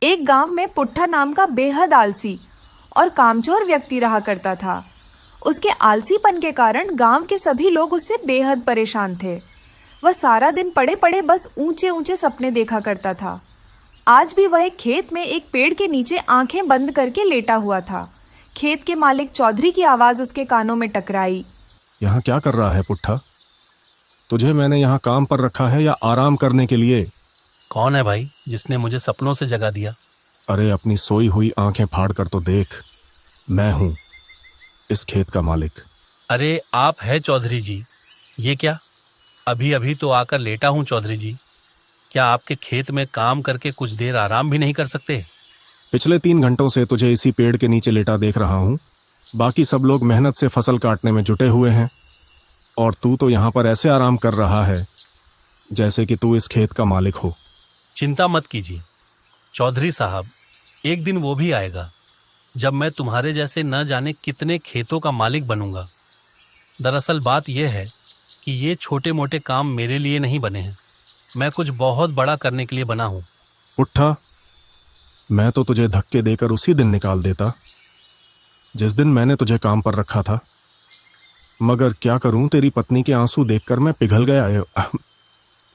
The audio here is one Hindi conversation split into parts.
एक गांव में पुट्ठा नाम का बेहद आलसी और कामचोर व्यक्ति रहा करता था। उसके आलसीपन के कारण गांव के सभी लोग उससे बेहद परेशान थे। वह सारा दिन पड़े पड़े बस ऊंचे ऊंचे सपने देखा करता था। आज भी वह एक खेत में एक पेड़ के नीचे आंखें बंद करके लेटा हुआ था। खेत के मालिक चौधरी की आवाज उसके कानों में टकराई। यहाँ क्या कर रहा है पुट्ठा? तुझे मैंने यहाँ काम पर रखा है या आराम करने के लिए? कौन है भाई जिसने मुझे सपनों से जगा दिया? अरे अपनी सोई हुई आंखें फाड़ कर तो देख, मैं हूँ इस खेत का मालिक। अरे आप है चौधरी जी? ये क्या, अभी अभी तो आकर लेटा हूँ चौधरी जी। क्या आपके खेत में काम करके कुछ देर आराम भी नहीं कर सकते? पिछले 3 घंटों से तुझे इसी पेड़ के नीचे लेटा देख रहा हूँ। बाकी सब लोग मेहनत से फसल काटने में जुटे हुए हैं और तू तो यहाँ पर ऐसे आराम कर रहा है जैसे कि तू इस खेत का मालिक हो। चिंता मत कीजिए चौधरी साहब, एक दिन वो भी आएगा जब मैं तुम्हारे जैसे न जाने कितने खेतों का मालिक बनूंगा। दरअसल बात यह है कि ये छोटे मोटे काम मेरे लिए नहीं बने हैं, मैं कुछ बहुत बड़ा करने के लिए बना हूँ। पुट्ठा, मैं तो तुझे धक्के देकर उसी दिन निकाल देता जिस दिन मैंने तुझे काम पर रखा था, मगर क्या करूं, तेरी पत्नी के आंसू देखकर मैं पिघल गया।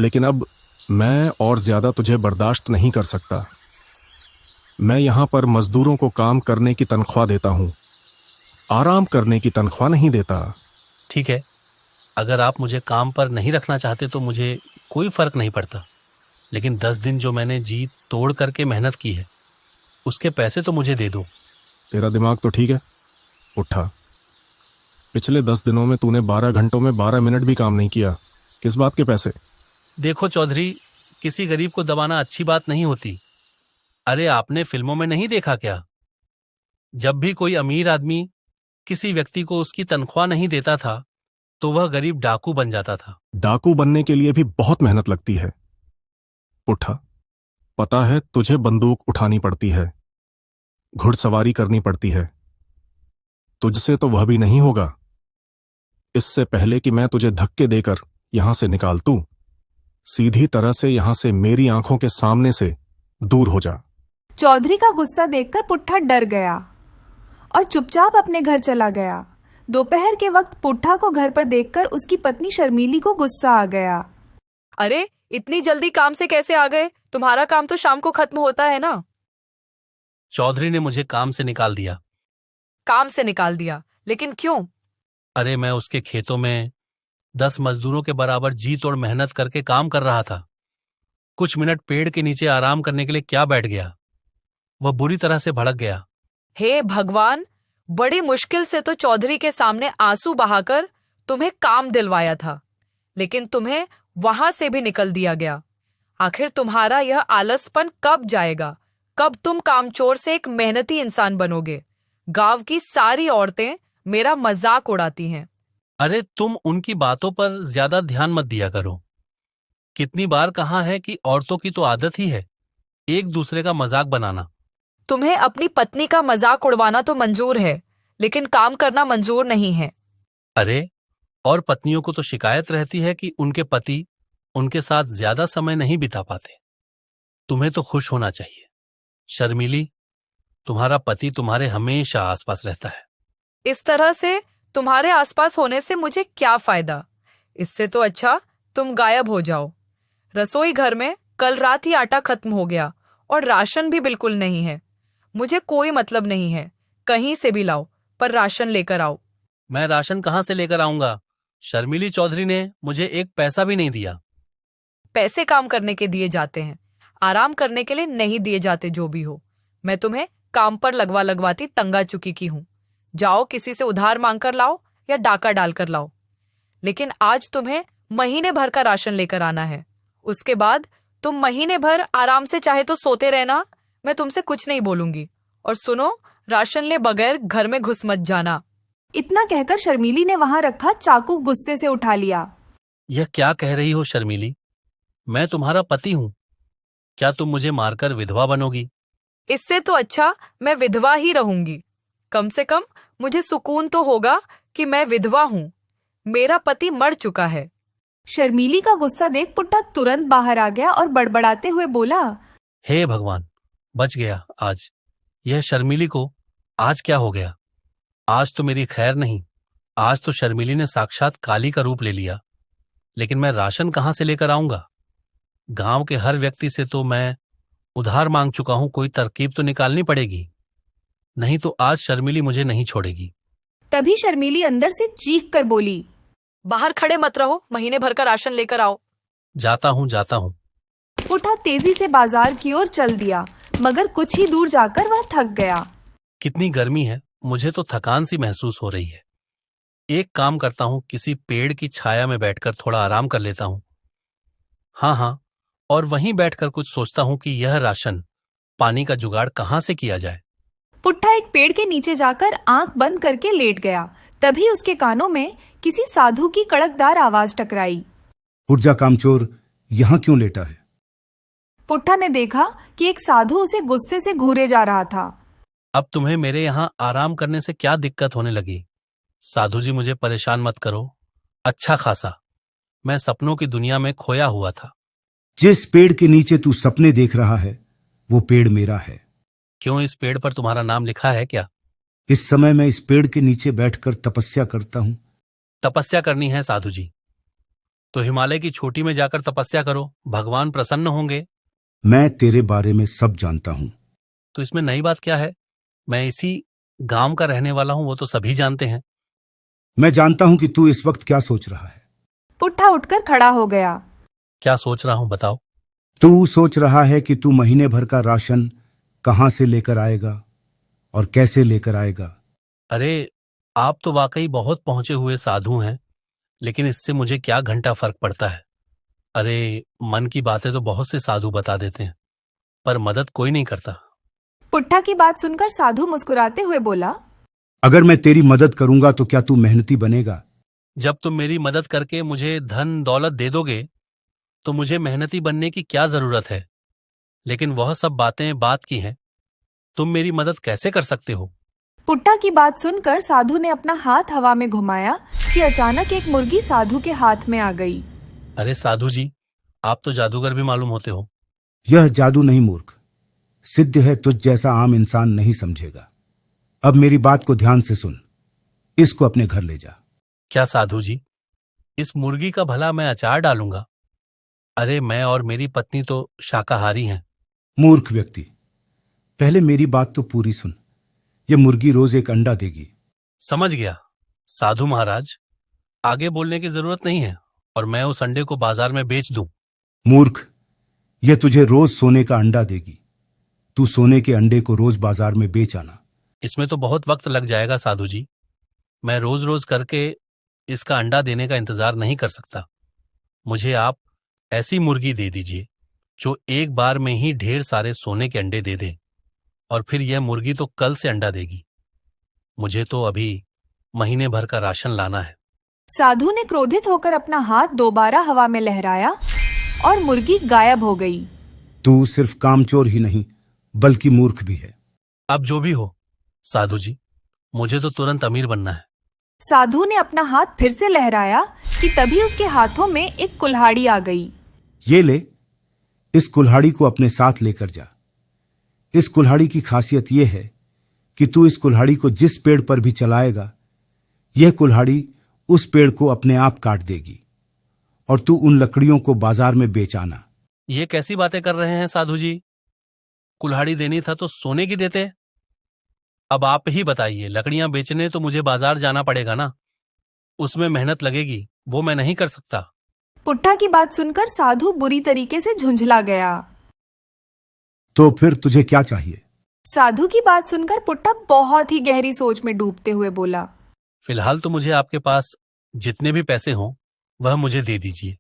लेकिन अब मैं और ज्यादा तुझे बर्दाश्त नहीं कर सकता। मैं यहां पर मजदूरों को काम करने की तनख्वाह देता हूं, आराम करने की तनख्वाह नहीं देता। ठीक है, अगर आप मुझे काम पर नहीं रखना चाहते तो मुझे कोई फर्क नहीं पड़ता, लेकिन 10 दिन जो मैंने जी तोड़ करके मेहनत की है उसके पैसे तो मुझे दे दो। तेरा दिमाग तो ठीक है पुट्ठा? पिछले 10 दिनों में तूने 12 घंटों में 12 मिनट भी काम नहीं किया। किस बात के पैसे? देखो चौधरी, किसी गरीब को दबाना अच्छी बात नहीं होती। अरे आपने फिल्मों में नहीं देखा क्या, जब भी कोई अमीर आदमी किसी व्यक्ति को उसकी तनख्वाह नहीं देता था तो वह गरीब डाकू बन जाता था। डाकू बनने के लिए भी बहुत मेहनत लगती है पुट्ठा। पता है, तुझे बंदूक उठानी पड़ती है, घुड़सवारी करनी पड़ती है। तुझसे तो वह भी नहीं होगा। इससे पहले कि मैं तुझे धक्के देकर यहां से निकाल दूं, सीधी तरह से यहां से मेरी आंखों के सामने से दूर हो जा। चौधरी का गुस्सा देखकर पुट्ठा डर गया और चुपचाप अपने घर चला गया। दोपहर के वक्त पुट्ठा को घर पर देखकर उसकी पत्नी शर्मीली को गुस्सा आ गया। अरे इतनी जल्दी काम से कैसे आ गए? तुम्हारा काम तो शाम को खत्म होता है ना। चौधरी ने मुझे काम से निकाल दिया। काम से निकाल दिया? लेकिन क्यों? अरे मैं उसके खेतों में 10 मजदूरों के बराबर जी तोड़ मेहनत करके काम कर रहा था। कुछ मिनट पेड़ के नीचे आराम करने के लिए क्या बैठ गया, वह बुरी तरह से भड़क गया। हे भगवान, बड़ी मुश्किल से तो चौधरी के सामने आंसू बहाकर तुम्हें काम दिलवाया था, लेकिन तुम्हें वहां से भी निकल दिया गया। आखिर तुम्हारा यह आलसपन कब जाएगा? कब तुम कामचोर से एक मेहनती इंसान बनोगे? गांव की सारी औरतें मेरा मजाक उड़ाती हैं। अरे तुम उनकी बातों पर ज्यादा ध्यान मत दिया करो। कितनी बार कहा है कि औरतों की तो आदत ही है एक दूसरे का मजाक बनाना। तुम्हें अपनी पत्नी का मजाक उड़वाना तो मंजूर है, लेकिन काम करना मंजूर नहीं है। अरे और पत्नियों को तो शिकायत रहती है कि उनके पति उनके साथ ज्यादा समय नहीं बिता पाते। तुम्हें तो खुश होना चाहिए शर्मीली, तुम्हारा पति तुम्हारे हमेशा आसपास रहता है। इस तरह से तुम्हारे आसपास होने से मुझे क्या फायदा? इससे तो अच्छा तुम गायब हो जाओ। रसोई घर में कल रात ही आटा खत्म हो गया और राशन भी बिल्कुल नहीं है। मुझे कोई मतलब नहीं है, कहीं से भी लाओ, पर राशन लेकर आओ। मैं राशन कहाँ से लेकर आऊंगा? शर्मिली चौधरी ने मुझे एक पैसा भी नहीं दिया। पैसे काम करने के दिए जाते हैं, आराम करने के लिए नहीं दिए जाते। जो भी हो, मैं तुम्हें काम पर लगवाती तंग आ चुकी की हूँ। जाओ किसी से उधार मांग कर लाओ या डाका डालकर लाओ, लेकिन आज तुम्हें महीने भर का राशन लेकर आना है। उसके बाद तुम महीने भर आराम से चाहे तो सोते रहना, मैं तुमसे कुछ नहीं बोलूंगी। और सुनो, राशन ले बगैर घर में घुस मत जाना। इतना कहकर शर्मीली ने वहां रखा चाकू गुस्से से उठा लिया। यह क्या कह रही हो शर्मिली? मैं तुम्हारा पति हूं, क्या तुम मुझे मारकर विधवा बनोगी? इससे तो अच्छा मैं विधवा ही रहूंगी। कम से कम मुझे सुकून तो होगा कि मैं विधवा हूँ, मेरा पति मर चुका है। शर्मीली का गुस्सा देख पुट्ठा तुरंत बाहर आ गया और बड़बड़ाते हुए बोला, हे भगवान, बच गया आज। यह शर्मिली को आज क्या हो गया? आज तो मेरी खैर नहीं। आज तो शर्मिली ने साक्षात काली का रूप ले लिया। लेकिन मैं राशन कहां से लेकर आऊंगा? गांव के हर व्यक्ति से तो मैं उधार मांग चुका हूं, कोई तरकीब तो निकालनी पड़ेगी, नहीं तो आज शर्मिली मुझे नहीं छोड़ेगी। तभी शर्मिली अंदर से चीख कर बोली, बाहर खड़े मत रहो, महीने भर का राशन लेकर आओ। जाता हूं। पुट्ठा तेजी से बाजार की ओर चल दिया, मगर कुछ ही दूर जाकर वह थक गया। कितनी गर्मी है, मुझे तो थकान सी महसूस हो रही है। एक काम करता हूं, किसी पेड़ की छाया में बैठकर थोड़ा आराम कर लेता हूं। हाँ, और वहीं बैठकर कुछ सोचता हूं कि यह राशन पानी का जुगाड़ कहां से किया जाए। पुट्ठा एक पेड़ के नीचे जाकर आंख बंद करके लेट गया। तभी उसके कानों में किसी साधु की कड़कदार आवाज टकराई। उठ जा कामचोर, यहाँ क्यों लेटा है? पुट्ठा ने देखा कि एक साधु उसे गुस्से से घूरे जा रहा था। अब तुम्हें मेरे यहां आराम करने से क्या दिक्कत होने लगी? साधु जी, मुझे परेशान मत करो। अच्छा खासा मैं सपनों की दुनिया में खोया हुआ था। जिस पेड़ के नीचे तू सपने देख रहा है वो पेड़ मेरा है। क्यों, इस पेड़ पर तुम्हारा नाम लिखा है क्या? इस समय मैं इस पेड़ के नीचे बैठकर तपस्या करता हूं। तपस्या करनी है साधु जी, तो हिमालय की चोटी में जाकर तपस्या करो, भगवान प्रसन्न होंगे। मैं तेरे बारे में सब जानता हूं। तो इसमें नई बात क्या है? मैं इसी गांव का रहने वाला हूं, वो तो सभी जानते हैं। मैं जानता हूं कि तू इस वक्त क्या सोच रहा है। पुट्ठा उठकर खड़ा हो गया। क्या सोच रहा हूं बताओ? तू सोच रहा है कि तू महीने भर का राशन कहां से लेकर आएगा और कैसे लेकर आएगा। अरे, आप तो वाकई बहुत पहुंचे हुए साधु हैं, लेकिन इससे मुझे क्या घंटा फर्क पड़ता है। अरे, मन की बातें तो बहुत से साधु बता देते हैं, पर मदद कोई नहीं करता। पुट्ठा की बात सुनकर साधु मुस्कुराते हुए बोला, अगर मैं तेरी मदद करूंगा तो क्या तू मेहनती बनेगा? जब तुम मेरी मदद करके मुझे धन दौलत दे दोगे तो मुझे मेहनती बनने की क्या जरूरत है। लेकिन वह सब बातें बात की हैं। तुम मेरी मदद कैसे कर सकते हो? पुट्ठा की बात सुनकर साधु ने अपना हाथ हवा में घुमाया कि अचानक एक मुर्गी साधु के हाथ में आ गई। अरे साधु जी, आप तो जादूगर भी मालूम होते हो। यह जादू नहीं मूर्ख, सिद्ध है, तुझ जैसा आम इंसान नहीं समझेगा। अब मेरी बात को ध्यान से सुन, इसको अपने घर ले जा। क्या साधु जी, इस मुर्गी का भला मैं अचार डालूंगा? अरे, मैं और मेरी पत्नी तो शाकाहारी हैं। मूर्ख व्यक्ति, पहले मेरी बात तो पूरी सुन। यह मुर्गी रोज एक अंडा देगी। समझ गया साधु महाराज, आगे बोलने की जरूरत नहीं है, और मैं उस अंडे को बाजार में बेच दूं। मूर्ख, यह तुझे रोज सोने का अंडा देगी। तू सोने के अंडे को रोज बाजार में बेच आना। इसमें तो बहुत वक्त लग जाएगा साधु जी। मैं रोज रोज करके इसका अंडा देने का इंतजार नहीं कर सकता। मुझे आप ऐसी मुर्गी दे दीजिए जो एक बार में ही ढेर सारे सोने के अंडे दे दे, और फिर यह मुर्गी तो कल से अंडा देगी। मुझे तो अभी महीने भर का राशन लाना है। साधु ने क्रोधित होकर अपना हाथ दोबारा हवा में लहराया और मुर्गी गायब हो गई। तू सिर्फ कामचोर ही नहीं बल्कि मूर्ख भी है। अब जो भी हो साधु जी, मुझे तो तुरंत अमीर बनना है। साधु ने अपना हाथ फिर से लहराया कि तभी उसके हाथों में एक कुल्हाड़ी आ गई। ये ले, इस कुल्हाड़ी को अपने साथ लेकर जा। इस कुल्हाड़ी की खासियत यह है कि तू इस कुल्हाड़ी को जिस पेड़ पर भी चलाएगा, यह कुल्हाड़ी उस पेड़ को अपने आप काट देगी और तू उन लकड़ियों को बाजार में बेच आना। ये कैसी बातें कर रहे हैं साधु जी? कुल्हाड़ी देनी था तो सोने की देते। अब आप ही बताइए, लकड़ियां बेचने तो मुझे बाजार जाना पड़ेगा ना, उसमें मेहनत लगेगी, वो मैं नहीं कर सकता। पुट्ठा की बात सुनकर साधु बुरी तरीके से झुंझला गया। तो फिर तुझे क्या चाहिए? साधु की बात सुनकर पुट्ठा बहुत ही गहरी सोच में डूबते हुए बोला, फिलहाल तो मुझे आपके पास जितने भी पैसे हों वह मुझे दे दीजिए,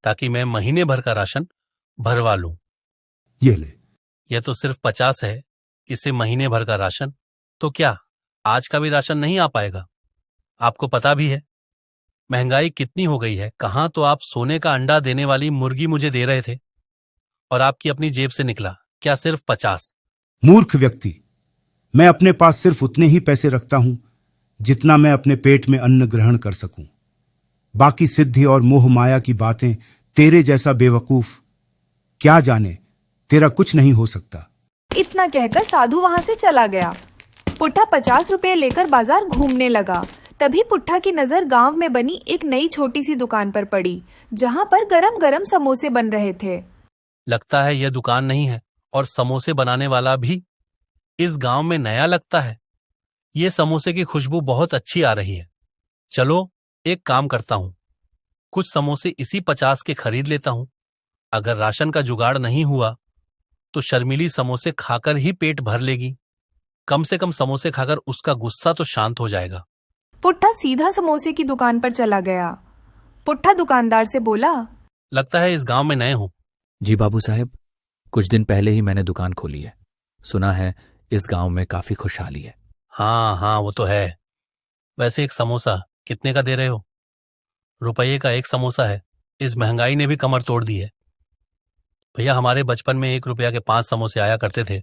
ताकि मैं महीने भर का राशन भरवा लूं। ये ले। यह तो सिर्फ 50 है, इससे महीने भर का राशन, तो क्या आज का भी राशन नहीं आ पाएगा? आपको पता भी है महंगाई कितनी हो गई है। कहां तो आप सोने का अंडा देने वाली मुर्गी मुझे दे रहे थे, और आपकी अपनी जेब से निकला क्या सिर्फ 50? मूर्ख व्यक्ति, मैं अपने पास सिर्फ उतने ही पैसे रखता हूं जितना मैं अपने पेट में अन्न ग्रहण कर सकूं। बाकी सिद्धि और मोह माया की बातें तेरे जैसा बेवकूफ क्या जाने, तेरा कुछ नहीं हो सकता। इतना कहकर साधु वहां से चला गया। पुट्ठा 50 रुपए लेकर बाजार घूमने लगा। तभी पुट्ठा की नजर गांव में बनी एक नई छोटी सी दुकान पर पड़ी, जहां पर गरम गरम समोसे बन रहे थे। लगता है यह दुकान नहीं है और समोसे बनाने वाला भी इस गांव में नया लगता है। ये समोसे की खुशबू बहुत अच्छी आ रही है। चलो एक काम करता हूं, कुछ समोसे इसी 50 के खरीद लेता हूं। अगर राशन का जुगाड़ नहीं हुआ तो शर्मिली समोसे खाकर ही पेट भर लेगी। कम से कम समोसे खाकर उसका गुस्सा तो शांत हो जाएगा। पुट्ठा सीधा समोसे की दुकान पर चला गया। पुट्ठा दुकानदार से बोला, लगता है इस गांव में नए हो। जी बाबू साहब, कुछ दिन पहले ही मैंने दुकान खोली है। सुना है इस गांव में काफी खुशहाली है। हाँ वो तो है। वैसे एक समोसा कितने का दे रहे हो? रुपये का एक समोसा है। इस महंगाई ने भी कमर तोड़ दी है। भैया, हमारे बचपन में 1 रुपया के 5 समोसे आया करते थे।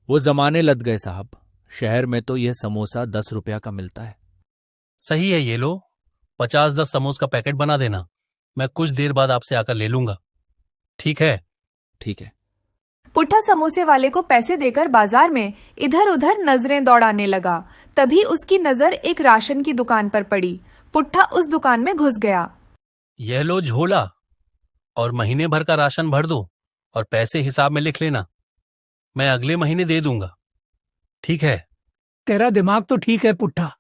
वो जमाने लद गए साहब। शहर में तो यह समोसा 10 रुपया का मिलता है। सही है, ये लो 50-10 समोस का पैकेट बना देना। मैं कुछ देर बाद आपसे आकर ले लूंगा। ठीक है? ठीक है। पुट्ठा समोसे वाले को पैसे देकर बाजार में इधर उधर नजरें दौड़ाने लगा। तभी उसकी नजर एक राशन की दुकान पर पड़ी। पुट्ठा उस दुकान में घुस गया। यह लो झोला और महीने भर का राशन भर दो और पैसे हिसाब में लिख लेना। मैं अगले महीने दे दूंगा। ठीक है? तेरा दिमाग तो ठीक है पुट्ठा।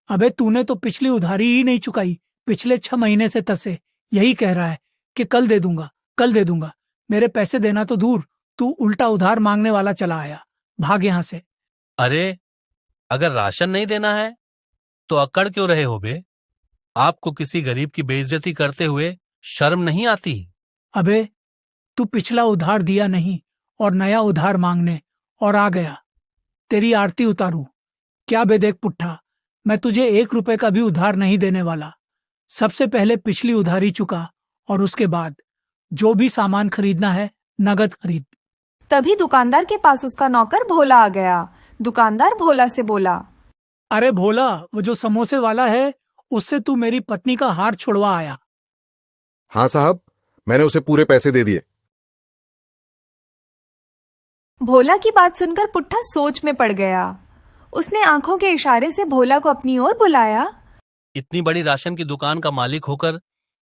अबे तूने तो पिछली उधारी ही नहीं चुकाई। पिछले 6 महीने से तसे यही कह रहा है कि कल दे दूंगा, कल दे दूंगा। मेरे पैसे देना तो दूर, तू उल्टा उधार मांगने वाला चला आया। भाग यहां से। अरे, अगर राशन नहीं देना है तो अकड़ क्यों रहे हो बे? आपको किसी गरीब की बेइज्जती करते हुए शर्म नहीं आती? अबे तू पिछला उधार दिया नहीं और नया उधार मांगने और आ गया। तेरी आरती उतारूं क्या? बे देख पुट्ठा, मैं तुझे 1 रुपए का भी उधार नहीं देने वाला। सबसे पहले पिछली उधारी चुका और उसके बाद जो भी सामान खरीदना है नगद खरीद। तभी दुकानदार के पास उसका नौकर भोला आ गया। दुकानदार भोला से बोला, अरे भोला, वो जो समोसे वाला है उससे तू मेरी पत्नी का हार छुड़वा आया। हाँ साहब, मैंने उसे पूरे पैसे दे दिए। भोला की बात सुनकर पुट्ठा सोच में पड़ गया। उसने आंखों के इशारे से भोला को अपनी ओर बुलाया। इतनी बड़ी राशन की दुकान का मालिक होकर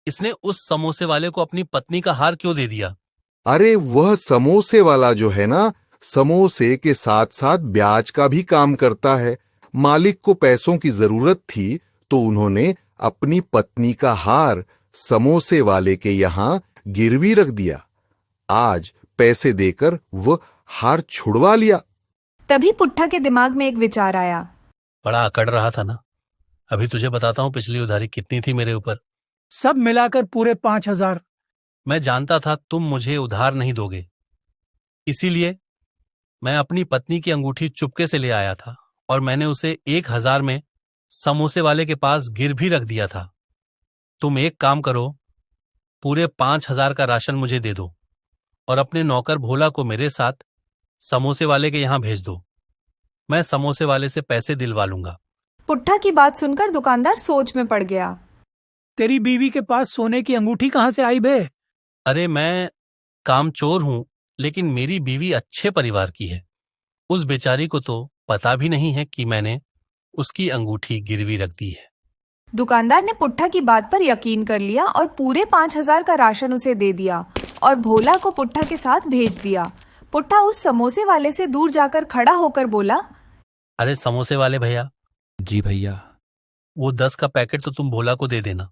इसने उस समोसे वाले को अपनी पत्नी का हार क्यों दे दिया? अरे वह समोसे वाला जो है ना, समोसे के साथ साथ ब्याज का भी काम करता है। मालिक को पैसों की जरूरत थी तो उन्होंने अपनी पत्नी का हार समोसे वाले के यहां गिरवी रख दिया। आज पैसे देकर वह हार छुड़वा लिया। तभी पुट्ठा के दिमाग में एक विचार आया। बड़ा अकड़ रहा था ना। अभी तुझे बताता हूं पिछली उधारी कितनी थी मेरे ऊपर। सब मिलाकर पूरे 5,000। मैं जानता था तुम मुझे उधार नहीं दोगे, इसीलिए मैं अपनी पत्नी की अंगूठी चुपके से ले आया था और मैंने उसे 1,000 में समोसे वाले के पास गिर भी रख दिया था। तुम एक काम करो, पूरे 5,000 का राशन मुझे दे दो और अपने नौकर भोला को मेरे साथ समोसे वाले के यहां भेज दो। मैं समोसे वाले से पैसे दिलवा लूंगा। पुट्ठा की बात सुनकर दुकानदार सोच में पड़ गया। तेरी बीवी के पास सोने की अंगूठी कहां से आई बे? अरे मैं कामचोर हूं, लेकिन मेरी बीवी अच्छे परिवार की है। उस बेचारी को तो पता भी नहीं है कि मैंने उसकी अंगूठी गिरवी रख दी है। दुकानदार ने पुट्ठा की बात पर यकीन कर लिया और पूरे 5,000 का राशन उसे दे दिया और भोला को पुट्ठा के साथ भेज दिया। पुट्ठा उस समोसे वाले से दूर जाकर खड़ा होकर बोला, अरे समोसे वाले भैया, जी भैया। वो 10 का पैकेट तो तुम भोला को दे देना।